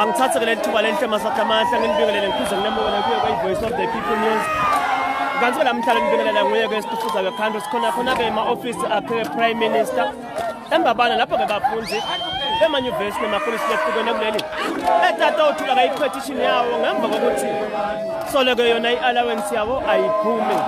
angithathe lethuba lelihle masakhamahla nginibingelele ngikhuze nginemukela kuye kweVoice of the People News. Kanti lamhlanje ngibingelela nguye kwesitufuza bekhando sikhona khona ke emahhovisi akhe Prime Minister. Embabana lapho ke Bafundzi emanyuvesi nemahhovisi lehlukene kuleli. Etata uthula kayiqhwethishini yawo ngemva kokuthi solo ke yona iallowance yabo ayiphumi.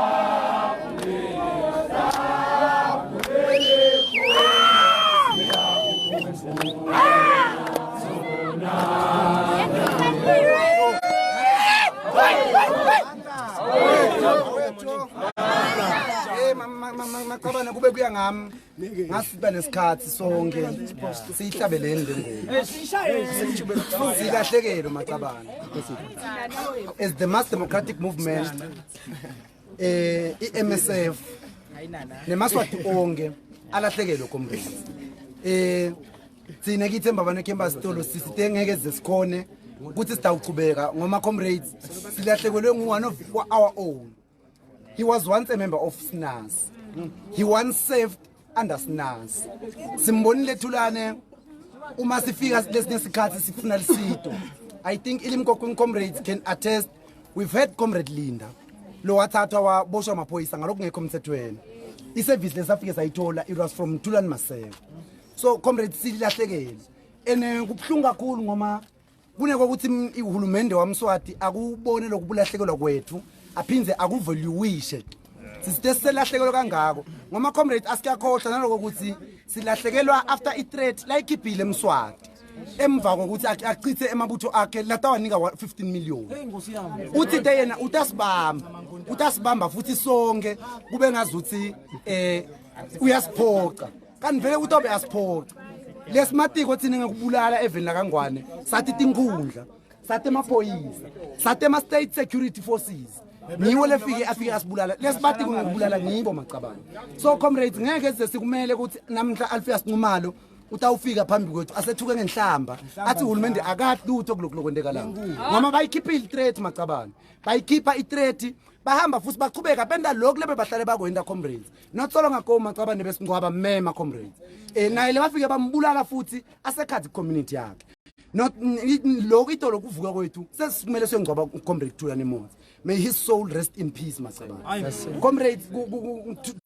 Macabana kube kuya ngami ngasiba nesikhathi sonke siyihlabeleni lengoma silahlekelo macabana as the mass democratic movement iMSF nemaswati onke alahlekelo komrezi thina kithemba bana kemba sitolo sisitengeke zesikhone ukuthi sidawuqhubeka ngoma comrades silahlekelwe one of our own. He was once a member of SNUS. He once served under SNUS. Simbonile Thulane uma sifika lesinye isikhathi sifuna lisito. I think ilimkoko comrades can attest. We've had Comrade Linda lo wathathwa waboshwa amaphoyisa ngalokungekho emthethweni. Iservice lesafike sayithola it was from Thulane Maseko. So comrades silahlekele. Ene kubhlungu kakhulu ngoma kuneke ukuthi ihulumende wamswati akubone lokubulahlekelwa kwethu aphinze akuvaluishe sisite selahlekelwa kangako ngoma comrade asikakhohlwa naloko ukuthi silahlekelwa after i-threat like iphile emswati emva kokuthi achithe emabutho akhe latawanika 15 million uthi yena utasibamba futhi sonke kube ngazuthi uyasiphoqa kanti vele utobe asiphoqa lesimatiko thina ngekubulala eveni kangwane sathi tinkundla sathi emaphoyisa sathi ema-state security forces niwo afike asibulala lesimatiko ngekubulala ngibo macabana. So comrades ngeke size sikumele ukuthi namhla Alpheus Nxumalo utawufika phambi kwethu asethuke ngenhlamba athi uhulumende akathi lutho kulokwendeka la ngoma bayikhipha i-threat macabana bayikhipha i-threat bahamba futhi baqhubeka benda lokho lebe bahlale bakwenda comrades not solo ngakoma macabane besingwaba mema comrades naye le bafike bambulala futhi asekhathi community yakhe not lokho itolo kuvuka kwethu sesikumele sengcwaba comrade Thulane Maseko. May his soul rest in peace macabane. Comrades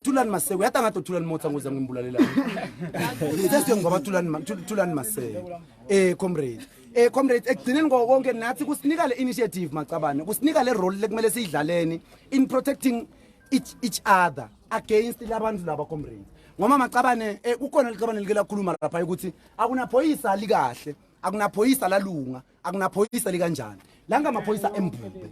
Thulane Maseko yata ngathi Thulane Maseko ngoza ngimbulalela sesiyongcwaba Thulane Maseko comrades comrades ekugcineni konke nathi kusinika le initiative macabane kusinika le role lekumele siyidlaleni in protecting each other against labantu laba comrades ngoma macabane ukona licabane like lakhuluma lapha ukuthi akunaphoyisa likahle akunaphoyisa lalunga akunaphoyisa likanjani langa amaphoyisa embube.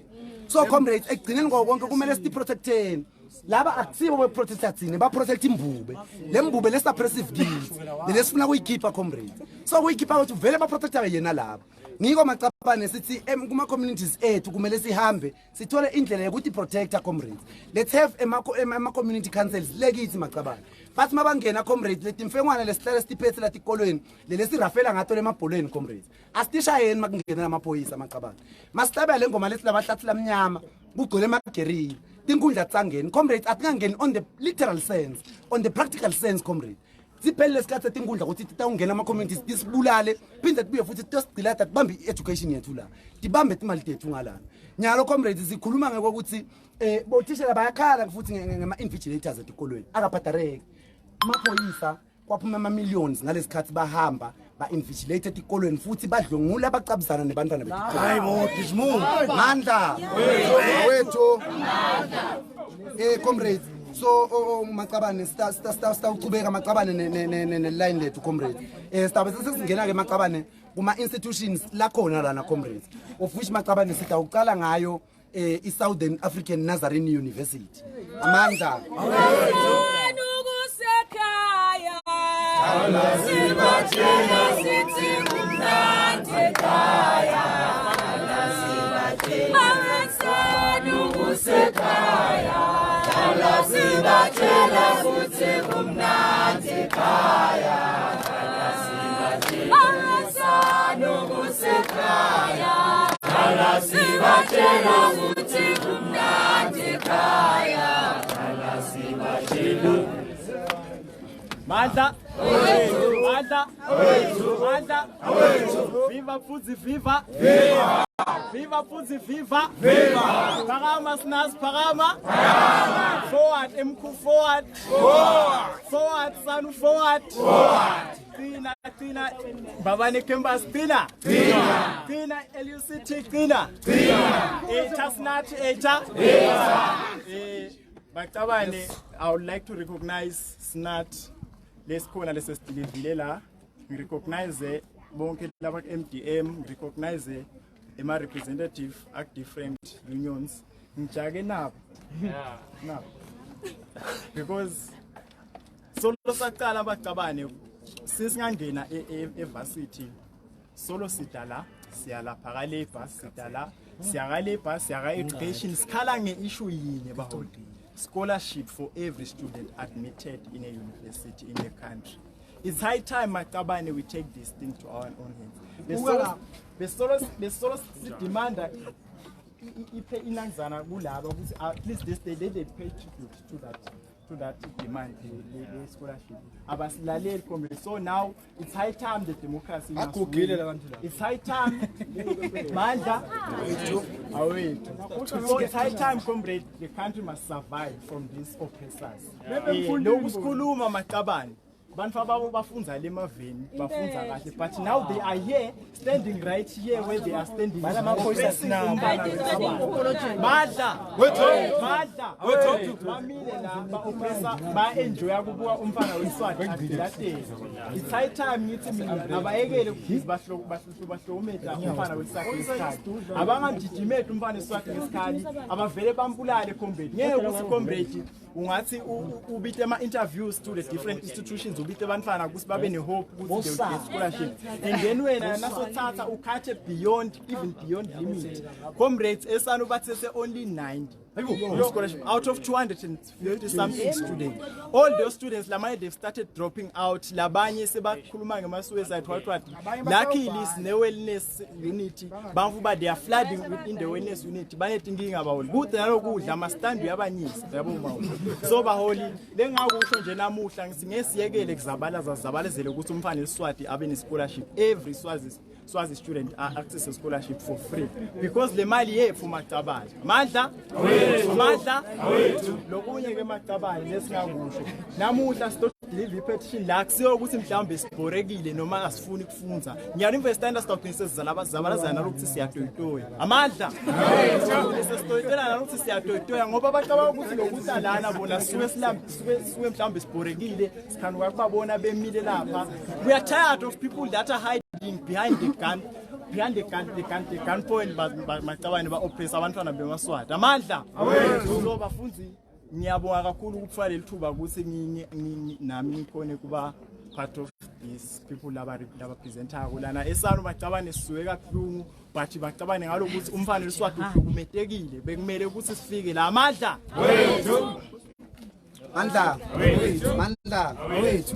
So comrades ekugcineni konke kumele siprotecteni laba akusibo beprotecta thina baprotect imbube le mbube le suppressive guilt lesifuna kuyikhipha comrades so kuyikhipha ukuthi vele baprotecta yena laba ngiko macabane sithi kuma communities ethu kumele sihambe sithole indlela yokuthi protector comrades. Let's have ema community councils lekithi macabane bathi mabangena comrades letimfengwana lesihlale sitiphethe latikolweni lesirafela ngato lemabholweni comrades asisha yeni makungena amaphoyisa macabane masihlabele ngoma lethi labahlathi lamnyama kugcwele emagerini tinkundla tsangeni comrades atingangeni on the literal sense on the practical sense comrades siphele lesikhathi tinkundla ukuthi titawungena ama communities tisibulale phinde tibuye futhi tosigcila tibambe education yethu la tibambe imali tethu ngalana nyalo comrades sikhuluma ngeke ukuthi bothishela bayakhala futhi ngema invigilators etikolweni akaphatareke amaphoyisa kwaphuma ama-millions ngalesikhathi bahamba ba-invigilate etikolweni futhi badlwengula abacabuzana nebantwana bethu. Hayibo dismove mandla wethu comrades. So macabane sitawuqhubeka macabane ne-line lethu comrades sitabe sesingena ke macabane kuma institutions lakhona lana comrades of which macabane sitawuqala ngayo i-Southern African Nazarene University amandla Manda, manda, manda. Viva Bafundzi, viva! Viva! Viva Bafundzi, viva! Viva! Parama SNUS, parama! Parama! Forward, MQ, forward! Forward! Forward, SANU, forward! Forward! Tina, Babane Kembas, Tina! Tina! Tina, LUCT, Tina! Tina! Eta SNUT, Eta! Eta! Baktabane, I would like to recognize SNUT. Let's call a lesson. Recognize bonke laba MDM, recognize ema representative at different unions. Ngijake nabo. Nabo. Because solo saqala abaqabane sisingangena evarsity. Solo sidala siyala phakalepa sidala siyakalepa siyaka education sikhala ngeissue yinye baholi. Scholarship for every student admitted in a university in the country. It's high time, Makabane, we take this thing to our own hands. The source demand that at least this day they pay tribute to that demand, the scholarship. So now it's high time the democracy must win. It's high time, Manda. So it's high time, comrade, the country must survive from these oppressors. But now they are here, standing right here where they are standing. It's high time you to me. Interviews to the different institutions ubite bantwana ukuthi babe ne hope ukuthi they will get scholarship, and then wena nasothatha ukhathe beyond limit. Comrades esanu bathese only 90 scholarship out of 250 something students. All those students lamanye they've started dropping out. Labanye sebakhuluma ngema suicide what luckily is ne wellness unity bamvuba they are flooding within the wellness unity banetinkinga abaholi kude nalokudla amastandi yabanyisa yabo mawu. So baholi lengakusho nje namuhla ngisiyekele kuzabalazele ukuthi umfana eSwati abe ne scholarship. Every Swazi student are access a scholarship for free because le mali yethu Makabane mandla lokunye ke Makabane lesingakusho namuhla leave petition la kusiyo ukuthi mhlawumbe sibhorekile noma asifuni kufunza. Ngiyani investanda stocknesses zabalazana lokuthi siyatoyitoya amandla sesitoyitela lokuthi siyatoyitoya ngoba abacabanga ukuthi lokuthi lana bona suwe mhlawumbe sibhorekile sikhanuka kubabona bemile lapha. We are tired of people that are hiding behind the gun point Makabane ba oppress abantwana bemaswati amandla so Bafundzi. Ngiyabonga kakhulu ukufaka lethuba ukuthi nami ngikhone kuba part of these people laba presenter kulana esanu Makabane sisuke kakhulu but Makabane ngalokuthi umfana eSwati uhlukumetekile bekumele ukuthi sifike la amandla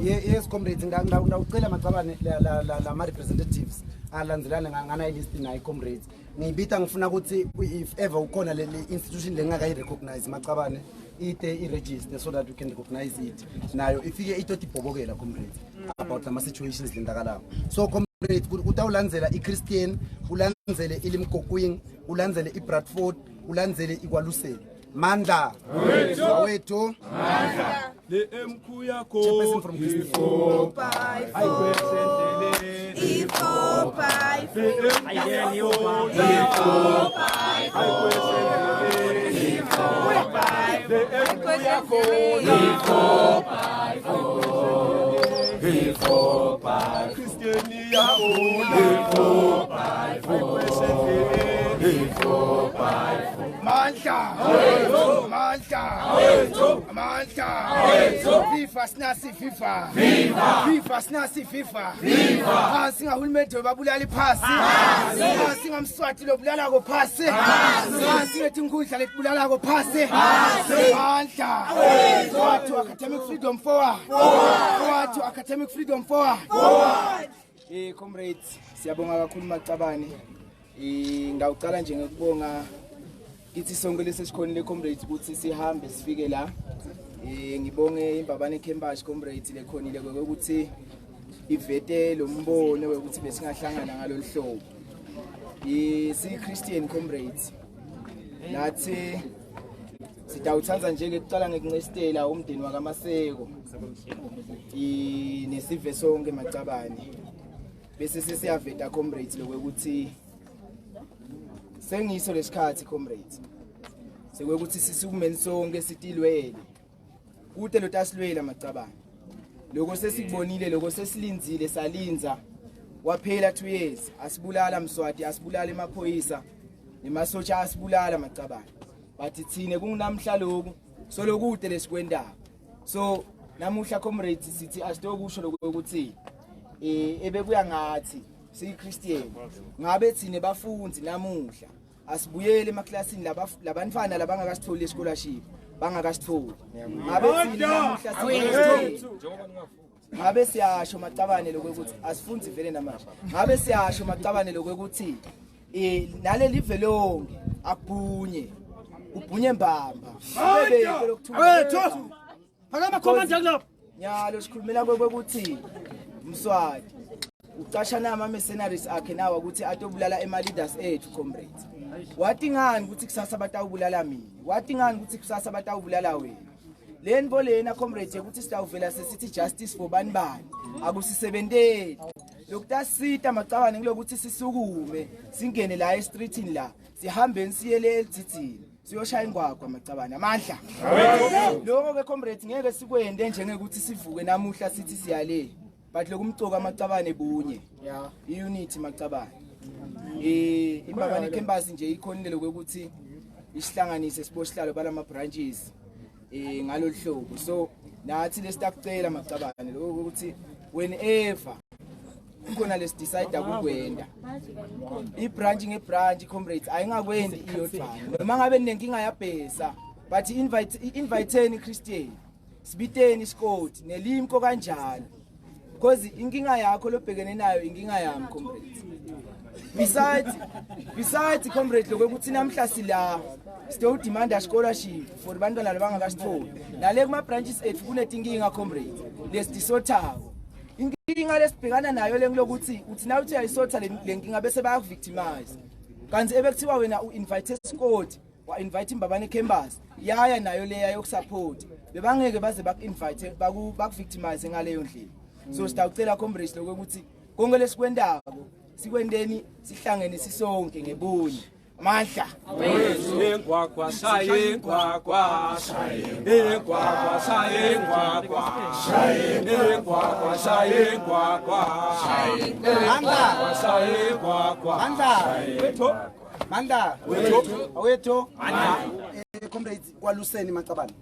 yes comrades ngicela Makabane la representatives alandzelana ngana list nayi comrades ngibita ngifuna ukuthi if ever ukhona le institution lengaka recognize Makabane ite register so that we can recognize it nayo ifike itothi bhobokela comrades about ama situations lendakalayo. So comrades utawulandzela iChristian, ulandzele ilimkokwing, ulandzele iBradford, ulandzele ikwaluseli mandla wethu mandla le MQ yakho Viva SNUS, viva! Viva SNUS, viva! Viva! Singahulumende babulala iphasi. Singamswati lobulala kophasi. Singethi inkundla letibulala kophasi. Mandla! What to academic freedom forward! What to academic freedom forward! Comrades, siyabonga kakhulu Makabane. Ngawucala nje ngokubonga ithi sonke lesesikhonile comrades ukuthi sihambe sifike la. Ngibonge imbabane campus comrades lekhonile ukuthi ivete lo mbono ukuthi besingahlangana ngalolu hlobo. Si Christian comrades. Nathi sitawuthanza njengekuqala ngekunestela umndeni wakaMaseko. Nesive sonke macabane. Bese sesiyaveta comrades lokuthi sengiso lesikhathi comrades. Sekuthi sisukumeni sonke sitilwele. Kude lo tasilwela macabane. Lokho sesikubonile lokho sesilinzile salinza. Waphela 2 years asibulala Mswati asibulala emaphoyisa emasotsha asibulala macabane. Bathi thine kunamhla lokhu so lokude lesikwendayo. So namuhla comrades sithi asitokusho lokuthi ebekuya ngathi si Christian ngabe thine bafundzi namuhla asibuyele emaklasini labantwana labangakasitholi ischolarship bangakasitholi ngabe thine namuhla ngabe siyasho macabane lokuthi asifundzi vele namanje ngabe siyasho macabane lokuthi nale live lonke akubunye ubunye mbamba ubebeke lokuthuka phakama commander kulapha nyalo sikhulumela kwekuthi Mswati ucasha nama mercenaries akhe nawa ukuthi atobulala ema leaders ethu comrades. Wathi ngani ukuthi kusasa batawubulala mina? Wathi ngani ukuthi kusasa batawubulala wena? Lenbo lena comrades ukuthi sitawuvela sesithi justice for bani bani. Akusisebenteli. Lokutasita macabane kulokuthi sisukume singene la e-streetini la sihambe siyele LTT. Siyoshaya ingwagwa macabane amandla. Lokho ke comrades ngeke sikwende njengekuthi sivuke namuhla sithi siyale. But lokumcoka macabane bunye. Yeah. I-unity macabane. Imbabane campus nje ikhonile lokuthi isihlanganise sibohlalo balama branches ngalolu hlobo. So nathi lesitakucela macabane lokuthi whenever kukhona lesidecide ukukwenda ibranch ngebranch comrades ayingakwendi iyodwana noma ngabe nenkinga yabhesa but inviteni Christian sibiteni Scott nelimko kanjalo because inkinga yakho lobhekene nayo inkinga yami comrades. Besides comrades lokuthi namhla sila still demand a scholarship for bantwana labangakasitholi nale kuma branches ethu kunetinkinga comrades lesidisothawo inkinga lesibhekana nayo lengilokuthi uthi na uthi ayisotha lenkinga bese bayakuvictimize kanti ebekuthiwa wena uinvite Scott wa invite imbabane campus yaya nayo leya yokusupport bebangeke baze bakuinvite bakuvictimize ngaleyo ndlela. So sitawucela comrades lokuthi konke lesikwendako sikwendeni sihlangene sisonke ngebunye amandla ingwagwa shaye ingwagwa ingwagwa shaye ingwagwa ingwagwa shaye ingwagwa ingwagwa shaye ingwagwa manda wethu comrades kwaluseni macabane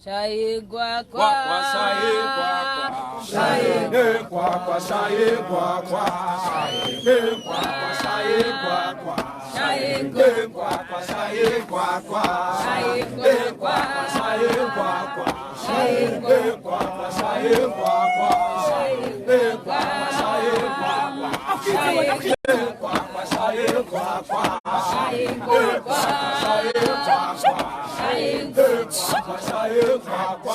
shaye gwagwa shaye gwagwa shaye gwagwa shaye gwagwa shaye gwagwa shaye gwagwa shaye gwagwa shaye gwagwa shaye gwagwa shaye gwagwa shaye gwagwa shaye gwagwa shaye gwagwa shaye gwagwa shaye gwagwa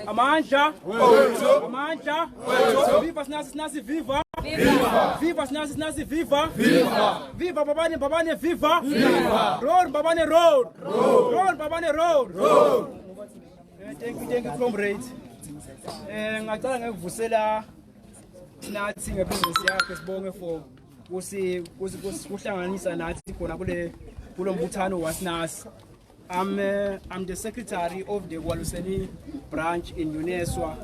Amandla amandla viva SNUS viva viva SNUS viva viva babane viva roll babane roll babane roll. Thank you comrades. Ngicela ngekuvusela nathi ngebusiness yakhe sibonge for kuhlanganisa nathi khona kulo mbuthano wa SNUS. I'm the secretary of the Waluseni branch in UNESWA.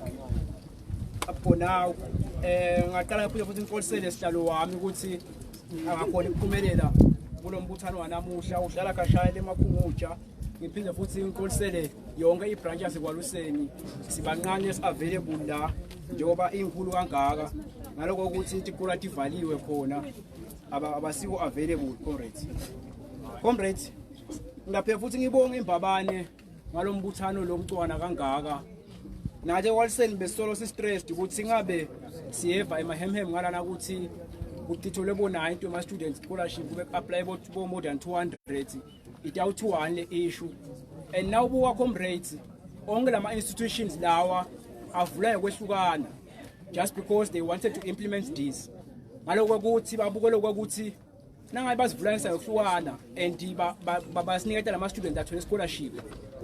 Up now, ngaqala futhi inkolisele sihlalo wami ukuthi akakhona ukuphumelela kulo mbuthano wanamuhla udlala kashaya emakhumutsha. Ngiphinde futhi inkolisele yonke ibranch yaseKwaluseni sibancane available la njengoba inkulu kangaka ngaloko ukuthi itikula tivaliwe khona abasiko available comrades ngaphe futhi ngibonga imbabane ngalombuthano lomcwana kangaka naje Waluseni besolo si stressed ukuthi ngabe siyeva emahemhem ngalana ukuthi utitho lebo 90 ama students scholarship kube apply bo more than 200 it out to one issue and now buka comrades onke lama institutions lawa avula ukwehlukana just because they wanted to implement this. Ngalokho ukuthi babukela ukuthi nangabe bazivulanisa ukuhlukana and basiniketa lama students athola scholarship.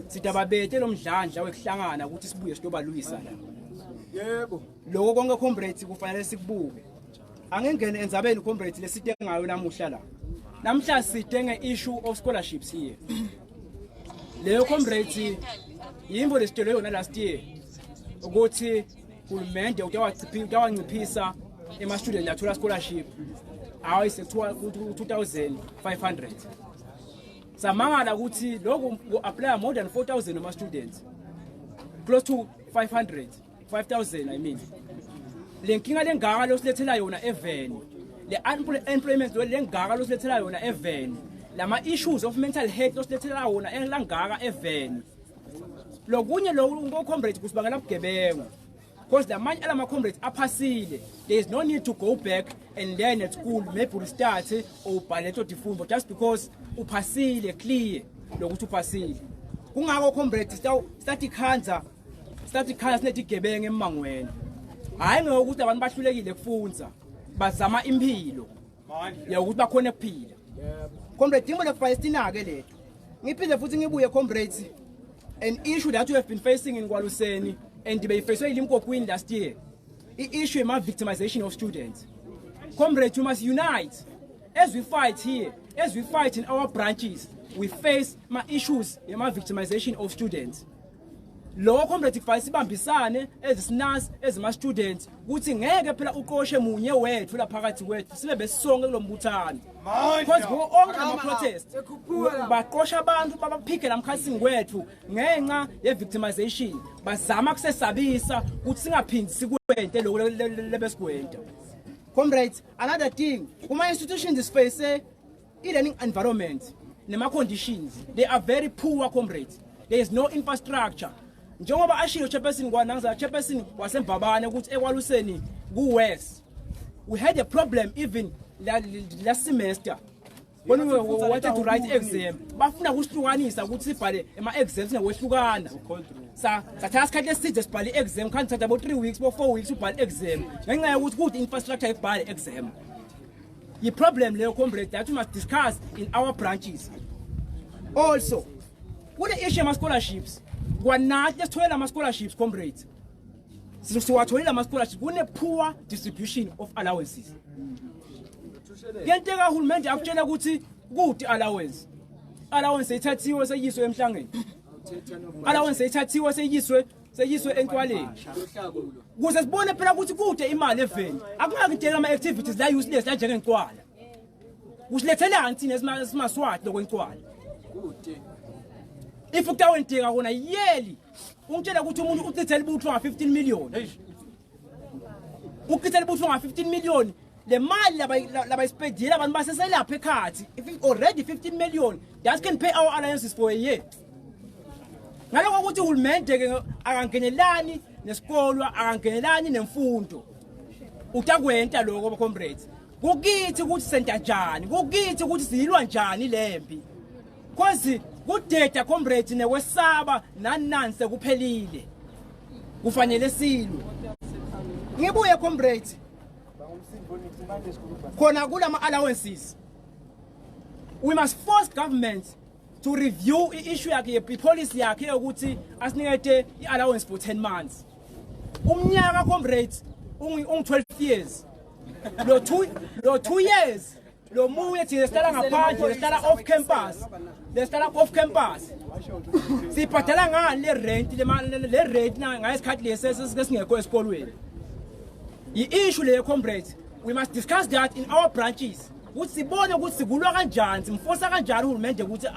Sitababethe lo mdlandla wekuhlangana ukuthi sibuye sitobalwisa la. Yebo. Lokho konke comrades kufanele sikubuke. Angengene enzabeni comrades lesite ngayo namuhla la. Namhla sidenge issue of scholarships here. Leyo comrades yimbo lesitelo yona last year ukuthi uhulumende utawanciphisa ema students athola scholarship awayise 2500. Samangala ukuthi lokho apply more than 4000 ama students, close to 5000 I mean. Lenkinga lengaka losilethela yona eveni, le unemployment lengaka losilethela yona eveni, lama issues of mental health losilethela yona elangaka eveni. Lokunye lo comrades kusibangela bugebengu, because the manje alama comrades aphasile. There is no need to go back and learn at school, maybe restart or baleto difundo just because uphasile clear lokuthi uphasile. Kungako comrades start ikhanza sinethi gebenge emangweni. Hayi ngokuthi abantu bahlulekile kufunza, bazama impilo ya ukuthi bakhona kuphila. Comrades imbo leFalestina ke lethu. Ngiphinde futhi ngibuye comrades, an issue that you have been facing in Kwaluseni and they faced in Limpopo last year. The issue of victimization of students. Comrades, we must unite. As we fight here, as we fight in our branches, we face my issues in my victimization of students. Lo comrades fight sibambisane as SNUS as my students ukuthi ngeke phela uqoshe munye wethu la phakathi wethu sibe besonke kulombuthano. Because go on ama protest baqosha abantu babaphike lamkhasini wethu ngenxa ye victimization bazama kusesabisa ukuthi singaphindi sikwente lo lebesigwenta. Comrades, another thing, kuma institutions is face e-learning environment nema conditions, they are very poor comrades. There is no infrastructure. Njengoba ashilo chairperson kwananza chairperson wasembabane ukuthi eKwaluseni ku-West. We had a problem even last semester when we wanted to write exam. Bafuna kusihlukanisa ukuthi sibhale ema-exams ngokwehlukana. Sathatha isikhathi eside sibhale exam, kanti thatha about 3 weeks or 4 weeks ubhale exam. Ngenxa yokuthi good infrastructure ibhale exam. The problem leyo comrade that we must discuss in our branches. Also, kule issue ama scholarships. Kwanathi lesitholela ama scholarships comrades. Siwatholela ama scholarships kune poor distribution of allowances. Yenteka uhulumende akutshela ukuthi kuthi allowance. Allowance ethathiwe seyiswe emhlangeni. Allowance ethathiwe seyiswe entwaleni. Kuze sibone phela ukuthi kude imali eveni. Akungakudela ama activities la useless la njengenkwala. Usilethelani thina esimaswati lokwenkwala. Kude. If utawenteka kona yeli ungitshela ukuthi umuntu ucithela ibutho nga 15 million. Ucithela ibutho nga 15 million. Le mali laba ispedile abantu baseselapha ekhathi. If already 15 million, that can pay our allowances for a year. Ngalokho ukuthi uhulumende ke akangenelani nesikolo, akangenelani nemfundo. Utakwenta lokho comrades. Kukithi ukuthi senta njani, kukithi ukuthi siyilwa njani lempi. Because kudeda comrades nekwesaba nananse kuphelile. Kufanele silwe. Ngibuye comrades. Khona kulama allowances. We must force government to review issue yakhe policy yakhe ukuthi asinikete allowance for 10 months. Umnyaka comrades 12 years. Lo 2 years. Lo muye thina sihlala ngaphandle, sihlala off campus. Sihlala off campus. Sibhadala ngani le rent le rent ngayisikhathi lesesingekho esikolweni. I-issue le comrades, we must discuss that in our branches. Ukuthi sibone ukuthi sigulwa kanjani, simfosa kanjani uhulumende ukuthi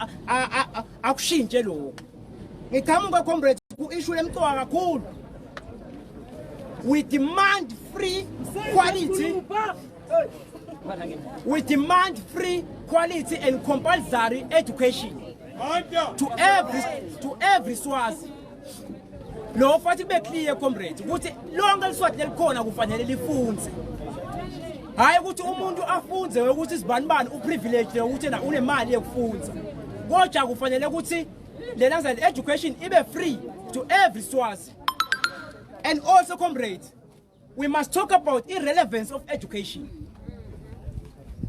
akushintshe lokho. Ngiqhamuka comrades ku-issue lemqoka kakhulu. We demand free quality. We demand free quality and compulsory education to every Swazi. Lo fathi be clear comrades ukuthi lonke liswati lelikhona kufanele lifunze. Hayi ukuthi umuntu afunze ukuthi sibanibani uprivilege ukuthi na unemali yokufunza. Kodwa kufanele ukuthi the education be free to every SNUS. And also, comrades, we must talk about irrelevance of education.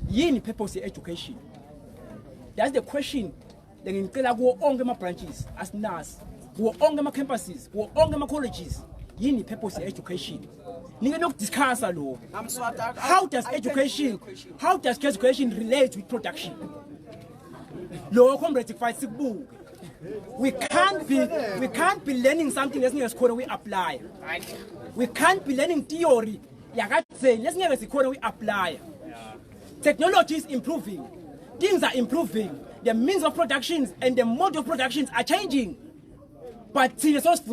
Yini purpose of education? That's the question. Then in go on my branches as SNUS, go on my campuses, go on my colleges. Yini purpose of education? You not discuss a law. How does education relate with production? Law comrades fight sick. We can't be learning something that's not called we apply. We can't be learning theory. We apply. Technology is improving. Things are improving. The means of productions and the mode of productions are changing. But education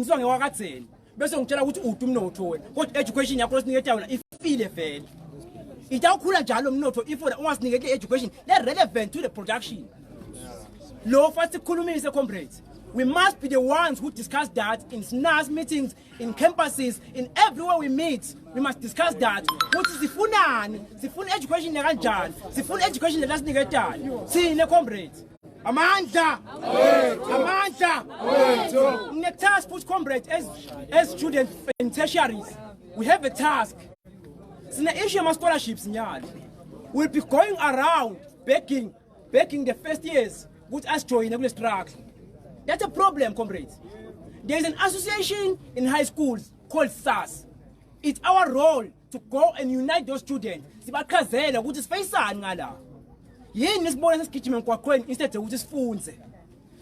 education relevant to the production. We must be the ones who discuss that in SNUS meetings, in campuses, in everywhere we meet. We must discuss that. What is the full education? The full education that doesn't get done. See, in the comrades. Amanda! In the task push comrades as students in tertiaries. We have a task. In the issue of scholarships, we'll be going around begging the first years with us join the strike. That's a problem, comrades. There's an association in high schools called SNUS. It's our role to go and unite those students. Which is instead of which funds.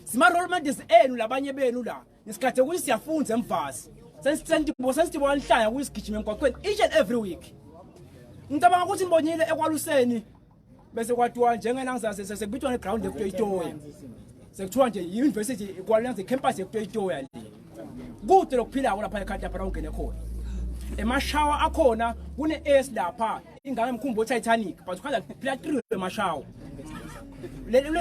Sima role models labanye benu la. Nisikate ukuthi siyafunza emvasi. Sensitive each and every week. Ngicabanga ukuthi Mbonyile ekwaluseni bese kwathiwa njengenangizazi sekubithwa neground ekuthoyitoya. Sekuthiwa nje university kwalena campus ekuthoyitoya le. Kude lokuphila lapha ekhaya lapha ungene khona. Emashawa akhona kune S lapha ingane emkhumbo Titanic but ukhaza phila 3 emashawa.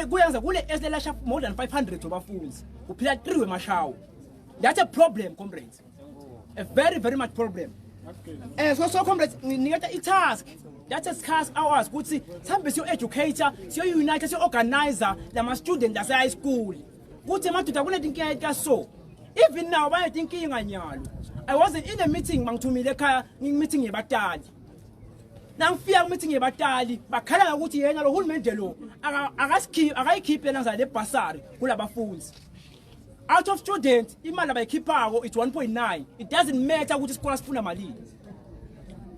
Kuyenza kule S lelasha more than 500 abafundi. Kuphila 3 emashawa. That's a problem, comrades. A very, very much problem. So comrades, nigeta a task. That's a scarce hours. Good see, some is your educator, your united, your organizer, the student that's high school. Good man to the one thinking so. Even now, why thinking I wasn't in a meeting, man to me the meeting about that. Now fear meeting about that, but Kala would hear a whole medalo. I keep another the passar, who are buffoons. Out of students, imana by Kipago it's 1.9. It doesn't matter which school Funamali.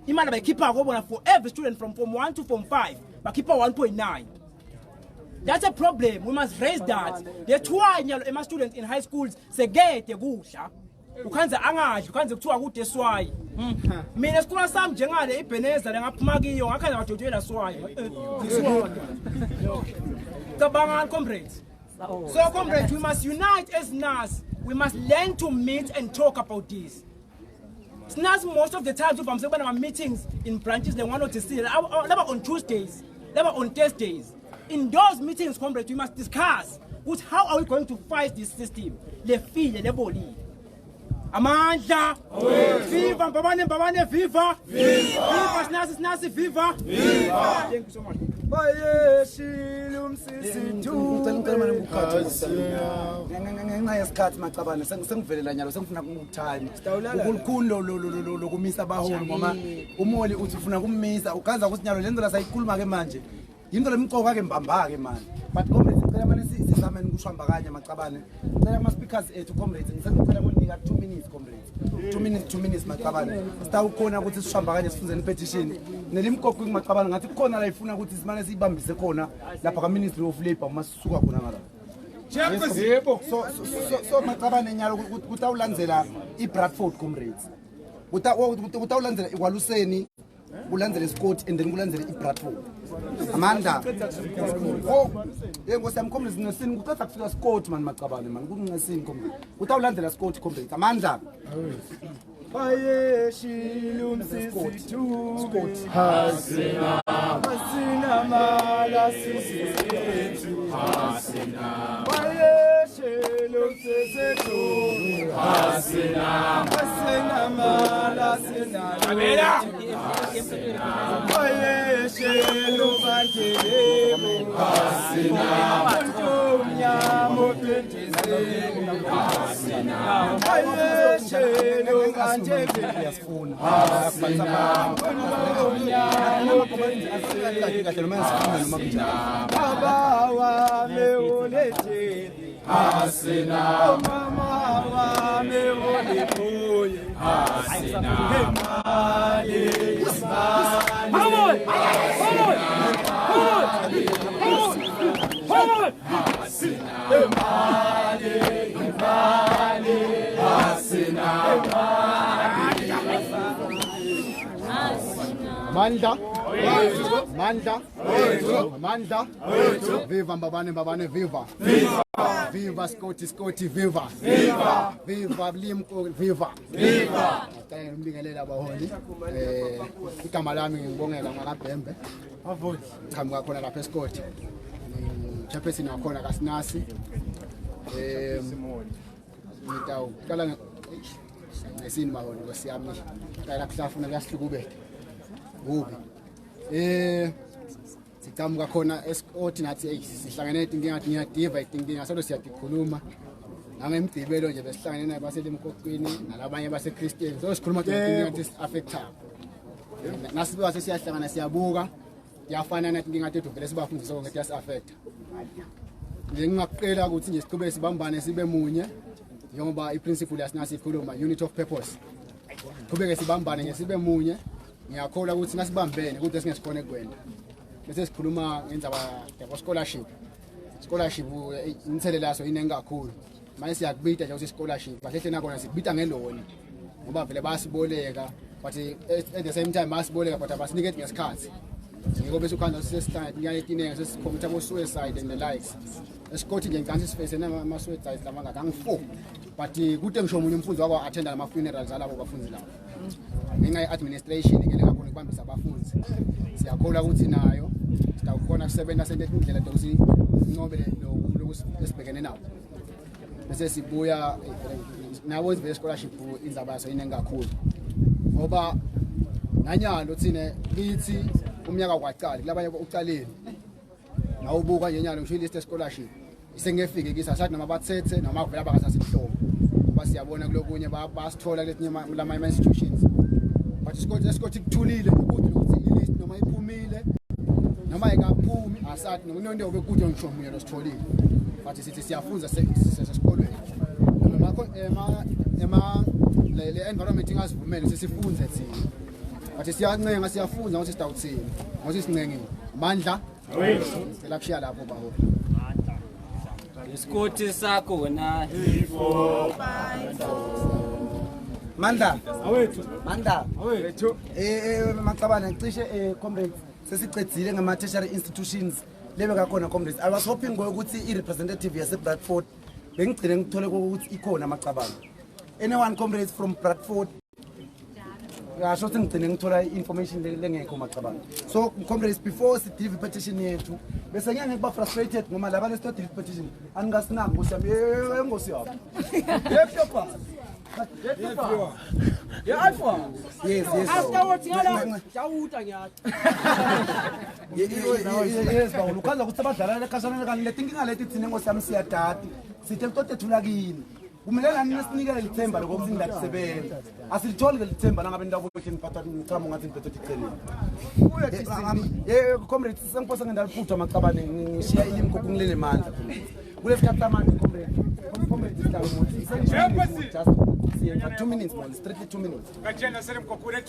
Imana by Kipago for every student from Form 1 to Form 5, but Kipa 1.9. That's a problem. We must raise that. There are 2 students in high schools say get the gusha. You can't say you can't say 2 a good swai. Me school some jengale ipeneza ngapumagi yo akana bathothela swai. Kabangan comrades. So, comrades, we must unite as SNUS. We must learn to meet and talk about this. SNUS, most of the times, if I'm saying about meetings in branches, they want to see, never on Tuesdays, never on Thursdays. In those meetings, comrades, we must discuss how are we going to fight this system. Le file, le boli. Amanda! Viva! Babane, viva! Viva! SNUS, viva! Viva! Thank you so much. ngenxa yesikhathi macabane sengivelela nyalo sengifuna ukuthani ukulukundo lokumisa abaholi ngoba umoli uthi ufuna kumisa ukanza ukuthi nyalo lento la sayikhuluma ke manje into lemqoka ke mbamba ke manje but comrades ngicela manje sizameni ukushamba kanye macabane ngicela ama speakers ethu comrades ngisacela ukunika 2 minutes comrades 2 minutes macabane sitawukhona ukuthi sishamba kanye sifunzeni petition nelimqoqo kumacabane ngathi kukhona la ifuna ukuthi simane sibambise khona lapha ka Ministry of Labor masisuka khona ngala so macabane nyalo kutawulandzela iBradford comrades utawulandzela iwaluseni kulandzele Scott and then kulandzele iBradford Amanda yengosi yami comrades ngesini kuqeda kufika Scott man macabane man kungesini comrades utawulandzela Scott comrades Amanda Baye shilumsisi tu Scott hasina mala sisi hasina Baye shilumsisi tu hasina mala sina Baye shilumsisi hasina Mtunya mopetisi Manda, viva mbabane, viva, viva Scotty, viva, viva Limco, viva. Ngibingelela abaholi igama lami ngibongela ngaBhembe qhamuka khona lapha eScott chairperson wakhona kaSNUS ngitawuqala ngesini baholi kwesiyami qala kuhlafuna kuyahlukubeka kubi siqhamuka khona eScott nathi sihlangene inkinga ngiyadiva inkinga solo siyadikhuluma nangemdibelo nje besihlangene naye baselemkokwini nalabanye baseChristian so sikhuluma nje ukuthi affecta nasibuka sesiyahlangana siyabuka yafana nathi ngingathi vele sibafundisa ukuthi yas affecta ngingaqela ukuthi nje siqhubeke sibambane sibe munye njengoba iprinciple yaSNUS ikhuluma unit of purpose siqhubeke sibambane nje sibe munye ngiyakholwa ukuthi nasibambene ukuthi singesikhona kwenda bese sikhuluma ngendaba ya scholarship inselelo laso inengi kakhulu manje siyakubita nje ukuthi scholarship bahle nakona sikubita ngeloni ngoba vele bayasiboleka but at the same time bayasiboleka but abasiniketi ngesikhathi ngiko bese ukhanda sesihlangana ngiyayetinenge sesikhomitha bo suicide and the likes esikhothi nje ngikansi siface nama suicide lamanga ngi4 but kude ngisho umunye umfundi wakho attend ama funerals alabo bafundzi labo ngenxa administration ngeke ngakhona ukubambisa abafundi siyakholwa ukuthi nayo sitawukhona kusebenza sente indlela ukuthi sinqobele lokusibhekene nabo bese sibuya nawo izive scholarship inzaba yaso inengi kakhulu ngoba nanyalo thina lithi umnyaka kwaqala kulabanye uqaleni nawubuka nje nyalo ngisho list scholarship isengefike kisa sathi noma bathethe noma kuvela bangasasihlobo ngoba siyabona kulokunye basithola letinye lama institutions but isikoti kuthulile ukuthi ilist noma iphumile noma ikaphumi asathi nonto obekude ngisho munye lositholile but sithi siyafunza sesikolweni le environment ingazivumeli sesifunze thina but siyancenga siyafunza ukuthi sitawuthini ngoba sincengile mandla phela kushiya lapho baho isikoti sakho wena Manda awethu macabana ngicishe comrades sesicedzile ngama tertiary institutions lebe kakhona comrades I was hoping ukuthi I representative yase Bradford bengigcine ngithole ukuthi ikhona macabana anyone comrades from Bradford ngasho ukuthi ngigcine ngithola information lengekho macabana so comrades before si div petition yethu bese ngeke kuba frustrated ngoba laba le div petition angasinaki ngosiyami engosi yabo yepha ya alpha yes afterwards ngala jawuta nyathi yes bawulu kaza ukuthi abadlala lekashana kani letinkinga leti thina ngosiyami siyadadi sithe kutote thulakini kumelana nesinikele lithemba lokuthi ngilakusebenza asilitholi lithemba nangabe ndabukhe ngiphatha ngicamo ngathi ngiphethe icheleni comrades sengiphosa ngendaliphutha macabane ngishiya ilimko kungilele mandla kule sikhathi samanje comrades just 2 minutes man strictly 2 minutes ngajena sele mkokule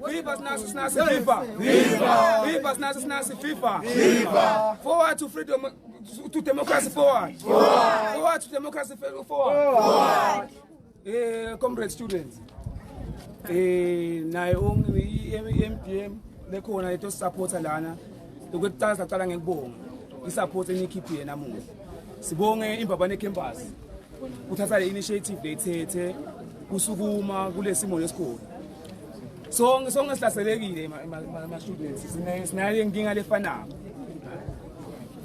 Viva SNUS, viva! Viva SNUS, viva! Viva! Forward to freedom, to democracy forward. Forward to democracy forward. Comrade students. Nayo MPM lekhona leto support lana. Lokuthatha saqala ngekubonga. Isupport enikhiphe namuhla. Sibonge imbabane campus. Uthatha le initiative lethethe kusukuma kulesimo lesikole. Sonke sihlaselekile ama students. Sinayo inkinga lefanayo.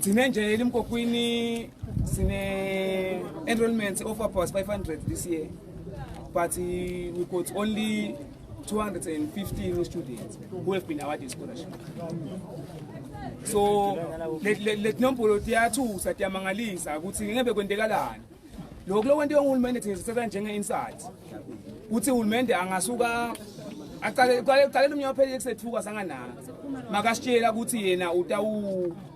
Sine nje elimkokwini sine enrollment of about 500 this year, but we got only 215 students who have been awarded scholarship. So let nombolo tiyathu satiyamangalisa ukuthi ngebe kwentekalani. Lokho kwento uhulumende thizithatha njenge insight. Uthi uhulumende angasuka aqale umnyaka phela kusethuka sanganana. Makasitshela ukuthi yena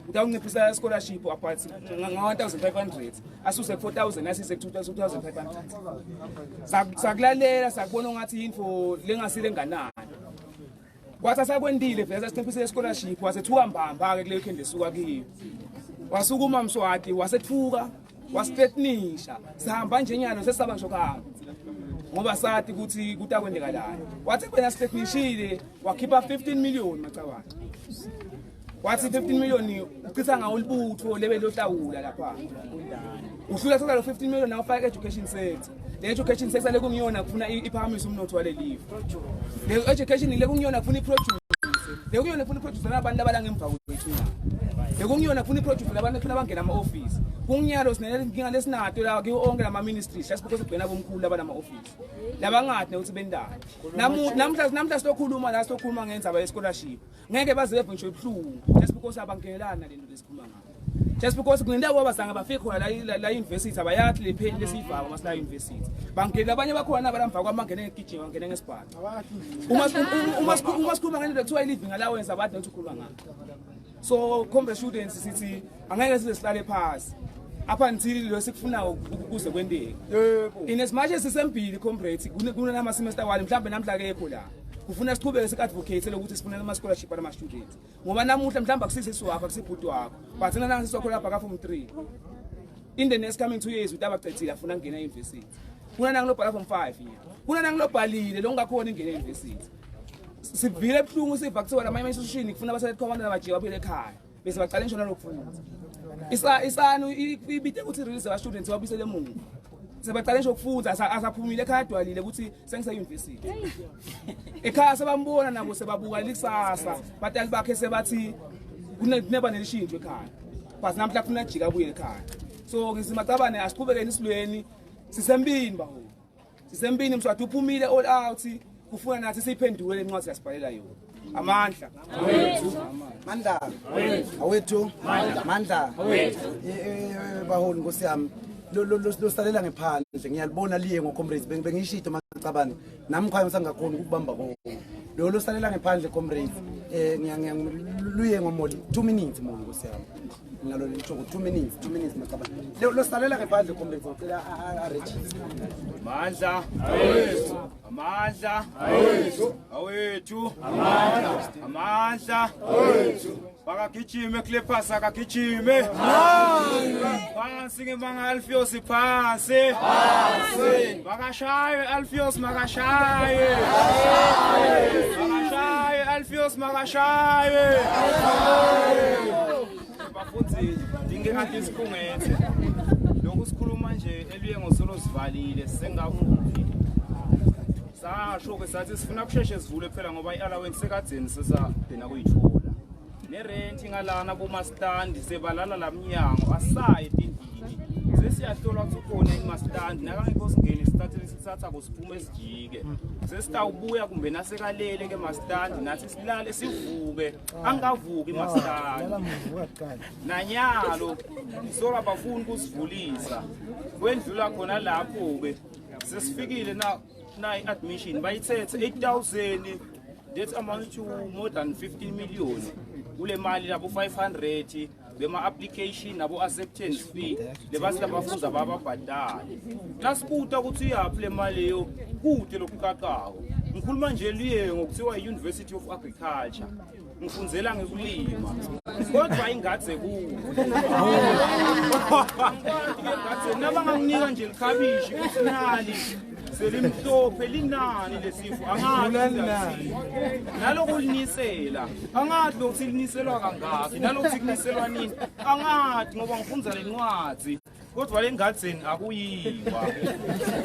utawunciphisa scholarship apart nga-1,500 asuse 4,000 asise 2,500 sakulalela sakubona ngathi info lengasile nganani kwathi sakwendile vele sasinciphise scholarship wasethuka mbamba ke kuleyo khende suka kiyo wasukuma Mswati wasethuka wastetnisha sihamba njenyalo sesaba ngisho khamba ngoba sathi ukuthi kutakwendeka lana wathi wena stetnishile wakhipha 15 million macabana wathi 15 million uchitha ngawo libutho lebe lohlawula lapha uhlula thola lo 15 million nawo faka education sector le education sector lekungiyona kufuna iphakamisa umnotho wale live le education lekungiyona kufuna iproduce lekungiyona kufuna iproduce nabantu abalangemva kwethu lekungiyona kufuna iproduce labantu efuna bangena ama office kunginyalo sinenkinga lesinato la kiwo onke lama ministries just because ubhena bomkhulu labanama office labangadi ukuthi bendawo namhla sizokhuluma la sizokhuluma ngenzaba ye scholarship ngeke bazeve ngisho ibhlungu just because abangenelana lento lesikhuluma ngayo just because kunendawo abasanga bafike khona la university abayathi le page lesivako masina university bangena abanye bakhona abalamva kwamangene ngegijima bangene ngesiphatha uma sikhuluma ngento ekuthiwa living allowance abathi nokuthi ukhuluma ngayo so comrade students sithi angeke size sihlale phansi up until lo sikufunayo ukuze kwendeke in as much as sisembili comrades kunama semester wale mhlambe namhla kekho la kufuna siqhubeke sikadvocate lokuthi sifunele ama scholarship ama students ngoba namuhla mhlamba kusise siwapha kusibhuti wakho but nana sisokho lapha ka form 3 in the next coming 2 years utabaqedile afuna ngena university kuna nangilobhala form 5 kuna nangilobhalile lo ngakhona ingena university sivile ebuhlungu siva kuthiwa la manje institution kufuna baselethe abantu abajiya baphile ekhaya bese baqala ngisho nalokufunda isanu ibite ukuthi release aba students wabisele emungu sebaqala ngisho ukufunda asaphumile ekhaya dwalile ukuthi sengise university ekhaya sebambona nabo sebabuka likusasa batali bakhe sebathi kuneba nelishintsho ekhaya but namhla kufuna jika abuye ekhaya so ngizimacabane asiqhubekeni isilweni sisembini baho sisembini Mswati uphumile all out kufuna nathi siyiphendule lencwadi yasibhalela yona amandla awethu mandla baholi Nkosi yami lo salela ngephandle ngiyalibona liye ngocomrades bengishito macabane nami khaya ngisangakhona ukubamba konke lo salela ngephandle comrades luye ngomoli 2 minutes mo Nkosi yami ngalo lentshoko 2 minutes macabane lo salela ngephandle comrades ngicela register Amandla awethu amandla bakagijime klephasa akagijime phansi ngemanga Alfios phansi bakashaye Alfios makashaye Alfios makashaye Bafundzi ngingekade isikhungethe lokhu sikhuluma nje eluye ngosolo sivalile sengavuki sasho ke sathi sifuna kusheshe sivule phela ngoba iallowance sekadzeni sesabhena kuyithola nerent ngalana bomastand sebalala lamnyango asaye etindini sesiyahlola ukuthi ukhona imastand nakangekho singene sithathe sithatha kusiphume esijike sesitawubuya kumbe nasekalele ke mastand nathi silale sivuke angavuki mastand nanyalo sola bafuna kusivulisa kwendlula khona lapho ke sesifikile na admission bayithethe 8,000 that amount to more than 15 million kule mali labo 500 bema application nabo acceptance fee lebasi labafundi abababhadala nasibuta ukuthi yaphi le mali yo kude lokukakawo ngikhuluma nje liye ngokuthiwa University of Agriculture ngifundzela ngekulima kodwa ingadze kuwo nabanganginika nje likhabishi ukuthi nali selimhlophe linani lesifo angazi nalokulinisela angathi lokuthi liniselwa kangaki nalokuthi kuniselwa nini angathi ngoba ngifunza lencwadzi kodwa lengadzeni akuyiwa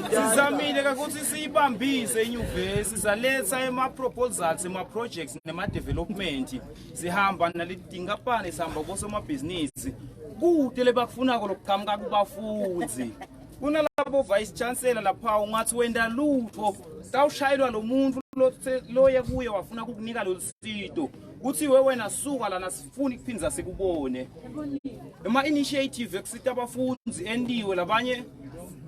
sizamile ukuthi siyibambise inyuvesi saletha ema-proposals ema-projects nema-development sihamba naletinkapane sihamba kosomabhizinisi kude lebakufunako lokuqhamuka kubafundzi kunalabo vice chancellor lapha ungathi wenda lutho tawushayelwa lo muntu loye kuye wafuna ukukunika lo sito uthi wena suka lana sifuni kuphinza sikubone ema-initiative ekusita abafundzi endiwe labanye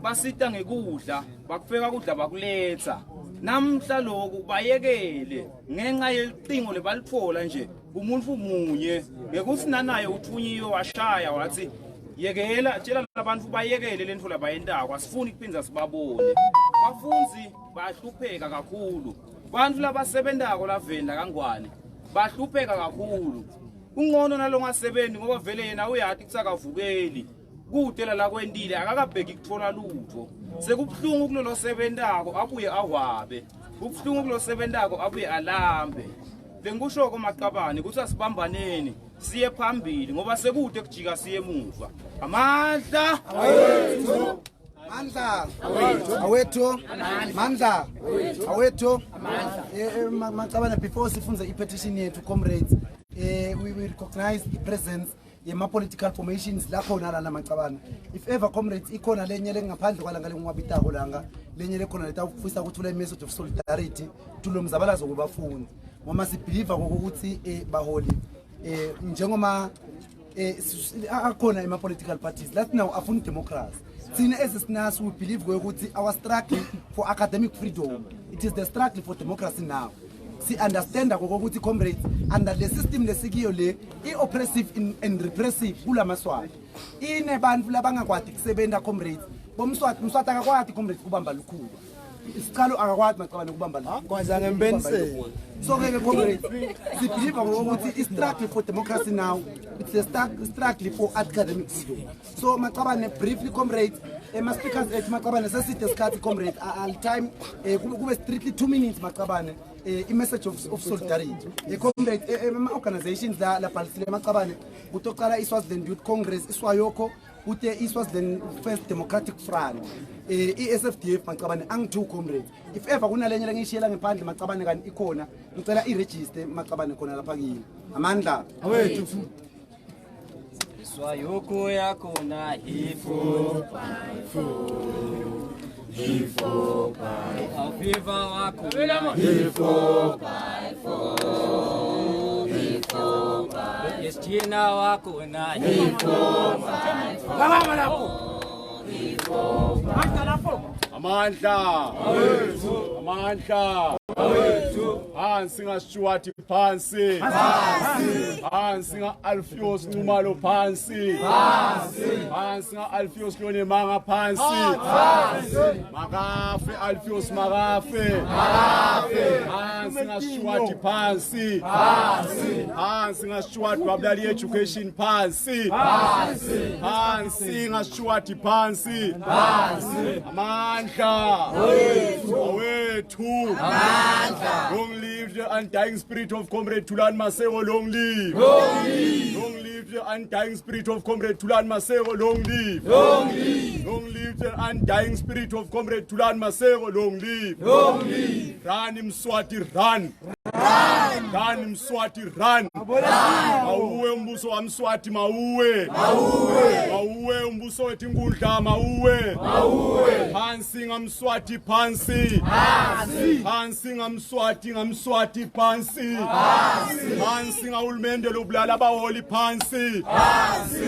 basita ngekudla bakufeka kudla bakuletha namhla lokhu bayekele ngenxa yelicingo lebalitfola nje umuntu munye ngekuthi nanaye uthunyiwe washaya wathi yekela tshela labantu bayekele lento labayendako asifuni kuphinza sibabone bafundzi bahlupheka kakhulu bantu labasebentako laveni lakangwane bahlupheka kakhulu ungcono nalongasebenzi ngoba vele yena uyathi kusakavukeli kude la kwendile akakabheki kuthola lutho sekubhlungu kulolo sebentako abuye ahwabe kubhlungu kulolo sebentako abuye alambe bengushoko maqabane ukuthi asibambaneni siye phambili ngoba sekude kujika siye emuva amandla awethu Mandla awethu mandla awethu maqabane before sifunze i-petition yethu comrades we recognize the presence yema-political formations lakhona lana macabana if ever comrades ikhona lenye lengaphandle kwalanga lengwabitako langa lenye lekhona letafisa ukuthula i-message of solidarity tulo mzabalazo kubafundi ngoma sibhiliva ngokuthi baholi njengoma akhona ema-political parties lathi now afuna democracy thina as SNUS we believe ukuthi our struggle for academic freedom it is the struggle for democracy now si understand ukuthi comrades under the system lesikiyo le i-oppressive and repressive kula maswati ine bantu labangakwadi kusebenta comrades bomswati akakwadi comrades kubamba lukhulu isiqalo akakwadi macabane kubamba lukhulu kwaza ngembenisela so ke comrades si believe ukuthi i-struggle for democracy now it's a struggle for academic freedom so macabane briefly comrades ema-speakers ethu macabane seside isikhathi comrades all time kube strictly 2 minutes macabane i-message of solidarity comrades ema-organizations labhalisile macabane kutoqala i-Swaziland Youth Congress iswayoko kute i-Swaziland First Democratic Front i-SFDF macabane angi-2 comrades if ever kunalenye lengishiyela ngephandle macabane kanti ikhona ngicela i-register macabane khona lapha kini amandla awethu swayoko yakhona hifo aviva wakhona hifo Estina wakhona hifo amandla phansi ngaStuart phansi phansi nga-Alpheus Ncumalo phansi phansi nga-Alpheus Lonemanga phansi makafe Alpheus makafe phansi ngaStuart phansi phansi ngaStuart Babulali Education phansi phansi ngaStuart phansi amandla awethu long live the undying spirit of Comrade Thulan Maseko, long live. Long live the undying spirit of Comrade Thulan Maseko, long live. Long live the undying spirit of Comrade Thulan Maseko, long live. Run Mswati run. Run Mswati run. Mauwe mbuso wa Mswati mauwe. Mauwe mbuso wetu ngulda mauwe. Phansi ngamswati phansi. Phansi ngamswati phansi. Phansi ngahulumende lobulala abaholi phansi.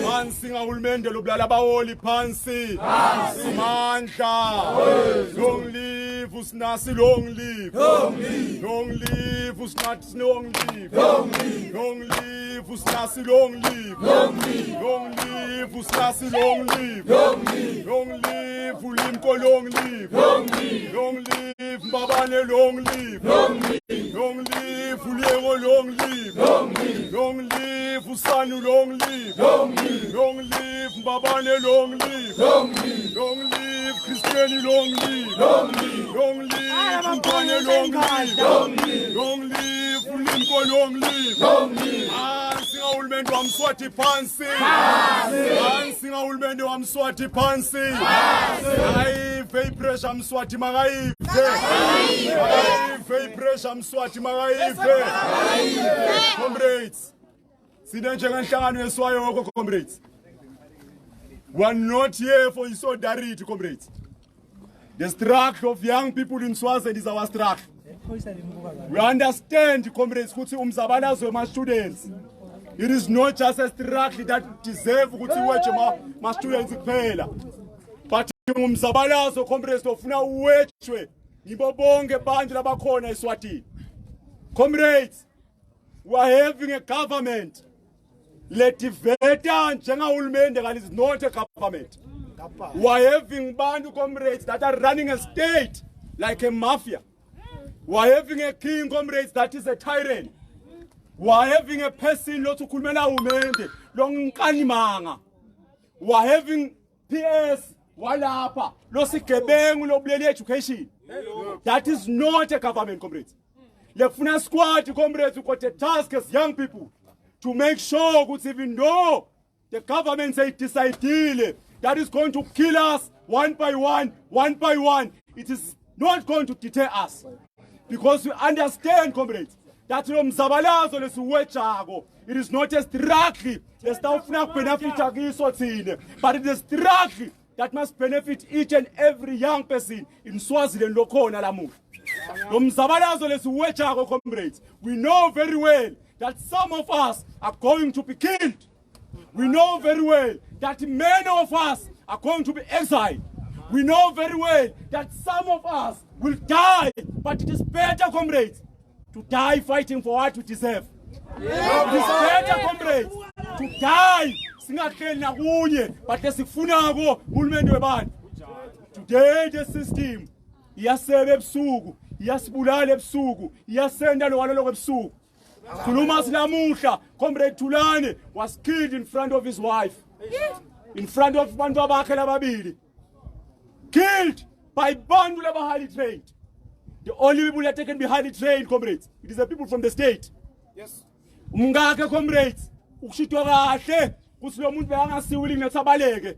Phansi ngahulumende lobulala abaholi phansi. Amandla. Long live uSNUS, long live. Long live uSNUS, long live. Long live uSNUS, long live. Long live uSNUS, long live. Long live uLimko, long live. Long live Mbabane, long live. Long live uLengo, long live. Long live. Long live Usanu, long live. Long live. Long live Mbabane, long live. Long live. Long live Christiani, long live. Long live. Long live Mpane, long live. Long live. Long live Ulimko, long live. Long live. Singa ulmendo wa Mswati pansi. Singa ulmendo wa Mswati pansi. Very pressure Mswati magaive. Very pressure Mswati magaive. Comrades, sinenjengenhlangano yeswayo woko comrades. We are not here for solidarity, comrades. The struggle of young people in Swaziland is our struggle. We understand, comrades, ukuthi umzabalazo ma students. It is not just a struggle that deserve ukuthi weche ma students kuphela. But umzabalazo comrades ofuna uwechwe yibo bonke bandla labakhona eSwatini. Comrades, we are having a government. Let the veteran njengahulumende kanti is not a government. We are having bantu comrades that are running a state like a mafia. We are having a king, comrades, that is a tyrant. We are having a person lotukhulumela umende lonkanimanga. We are having PS walapa losigebengu lobuleli education. That is not a government, comrades. Lefuna squad, comrades, we got a task as young people to make sure that even though the government say decided that is going to kill us one by one, it is not going to deter us. Because we understand, comrades, that it is not a struggle but it is a struggle that must benefit each and every young person in Swaziland. Comrades, we know very well that some of us are going to be killed. We know very well that many of us are going to be exiled. We know very well that some of us will die, but it is better, comrades, to die fighting for what we deserve. It is better, comrades, to die singakheli nakunye but lesifunako uhulumende webantu. Today the system iyasebe ebusuku, iyasibulala ebusuku, iyasenda lokwalolo ebusuku. Khuluma silamuhla, comrade Tulane was killed in front of his wife, in front of bantu abakhe lababili, killed by bantu laba highly trained. The only people that can be highly trained, comrades, it is the people from the state. Yes. Umngake, comrades, ukushitwa kahle kuthi lo muntu bengasiwili ngethabaleke.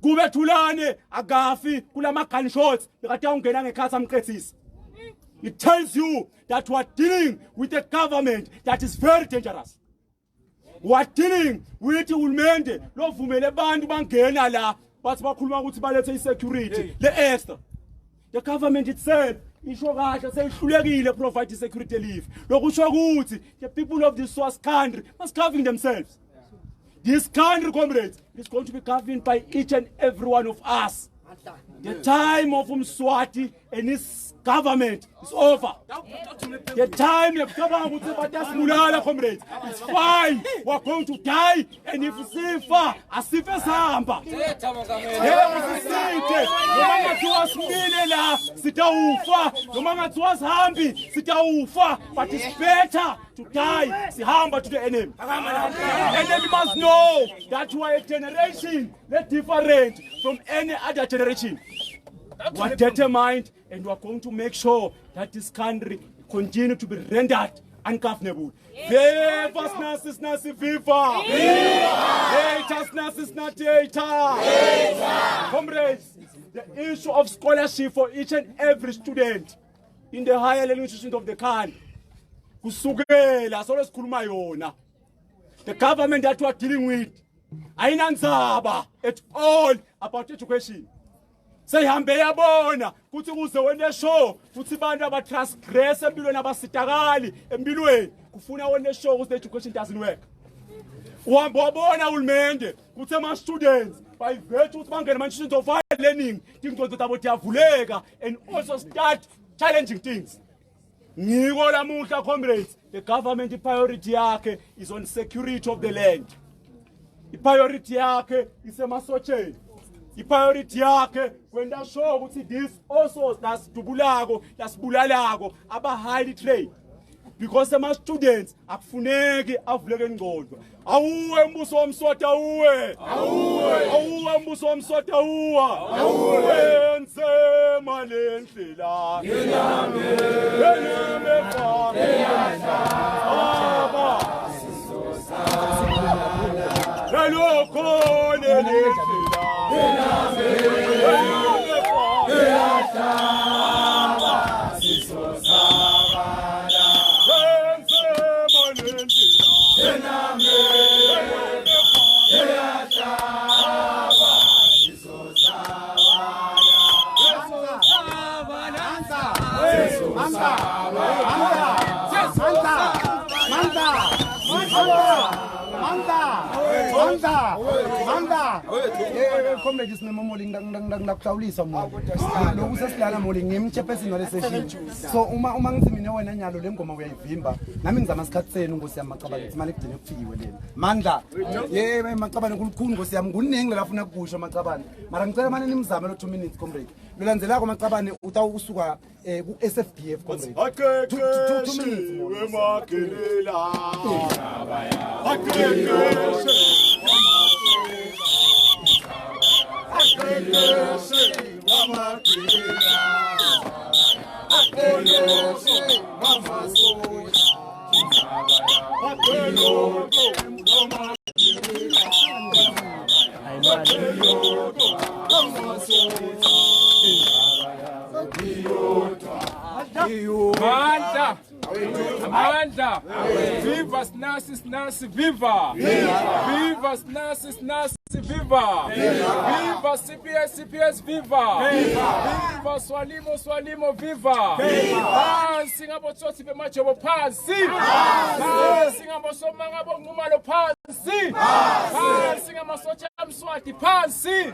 Kube Tulane agafi kulama gunshots bekade ungena ngekhathi amqethisa. It tells you that we are dealing with a government that is very dangerous. We are dealing with uhulumende lovumele abantu bangena la bathi bakhuluma ukuthi balethe isecurity le extra. The government itself isho kahle seyihlulekile provide security leave. Lokusho ukuthi the people of this Swas country must govern themselves. This country, comrades, is going to be governed by each and every one of us. The time of Mswati and his government is over. The time of government comrades, it's fine. We're going to die, and if Sifa, Asifa Samba, but it's better to die Sihamba to the enemy. Enemy must know that you are a generation that's different from any other generation. We are determined and we are going to make sure that this country continue to be rendered ungovernable. Viva SNUS, viva! Viva! Comrades, the issue of scholarship for each and every student in the higher learning institutions of the country. Kusukela solo sikhuluma yona. The government that we are dealing with ayinandzaba at all about education. Seyihambe yabona kuthi kuze wena show kuthi bantu abatransgress empilweni abasitakali empilweni kufuna wena show ukuthi education doesn't work. Uhamba wabona uhulumende kuthi ama students by virtue ukuthi bangena institutions of higher learning ingqondo zabo ziyavuleka and also start challenging things. Ngiko lamuhla, comrades, the government priority yakhe is on security of the land. The priority yakhe is emasocheni. The priority yakhe kwenda show ukuthi this also that's dubulago, that's bulalago aba highly trained. because ama-students akufuneki avuleke ingqondo. Awuwe mbuso womswati awuwe. Awuwe mbuso womswati awuwa. Wenze malendlela. Ngename fa. Aba. Laloko nelendlela. Ngename fa. Comrade sinemamoli ngakuhlawulisa molo lokhu sesilana moli ngimchairperson wale session so uma ngithi mina wena nyalo le ngoma uyayivimba nami ngizama isikhathi senu Nkosi yami Maqabane ukuthi manje kugcine kufiwe lena mandla Maqabane kulukhulu Nkosi yami kuningi lafuna ukusho Maqabane mara ngicela manje nimzame lo 2 minutes comrade lolandzelako Maqabane utawusuka ku SFDF comrade 2 minutes wemakelela Amanda, viva SNUS, viva! Viva SNUS, viva! Viva CPS, viva! Viva Swalimo, viva! Phansi ngabotsotsi bemajobo phansi! Phansi ngabosomangabo ngumalo phansi! Phansi ngamasotsha amswati phansi!